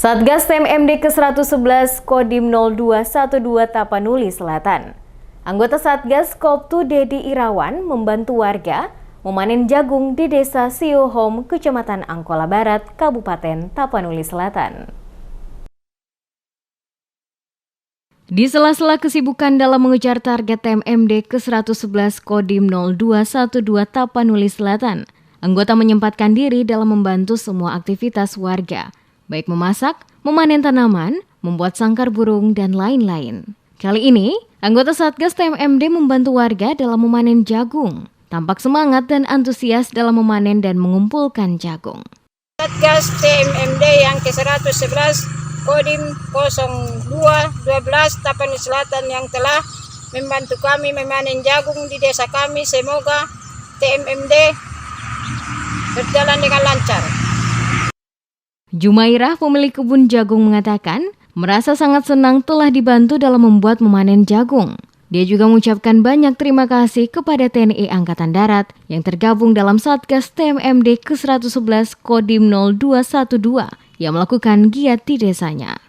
Satgas TMMD ke-111 Kodim 0212 Tapanuli Selatan. Anggota Satgas Koptu Dedi Irawan membantu warga memanen jagung di Desa Siohom, Kecamatan Angkola Barat, Kabupaten Tapanuli Selatan. Di sela-sela kesibukan dalam mengejar target TMMD ke-111 Kodim 0212 Tapanuli Selatan, anggota menyempatkan diri dalam membantu semua aktivitas warga, baik memasak, memanen tanaman, membuat sangkar burung, dan lain-lain. Kali ini, anggota Satgas TMMD membantu warga dalam memanen jagung. Tampak semangat dan antusias dalam memanen dan mengumpulkan jagung. Satgas TMMD yang ke-111 Kodim 0212 Tapanuli Selatan yang telah membantu kami memanen jagung di desa kami. Semoga TMMD berjalan dengan lancar. Jumairah, pemilik kebun jagung, mengatakan merasa sangat senang telah dibantu dalam membuat memanen jagung. Dia juga mengucapkan banyak terima kasih kepada TNI Angkatan Darat yang tergabung dalam Satgas TMMD ke-111 Kodim 0212 yang melakukan giat di desanya.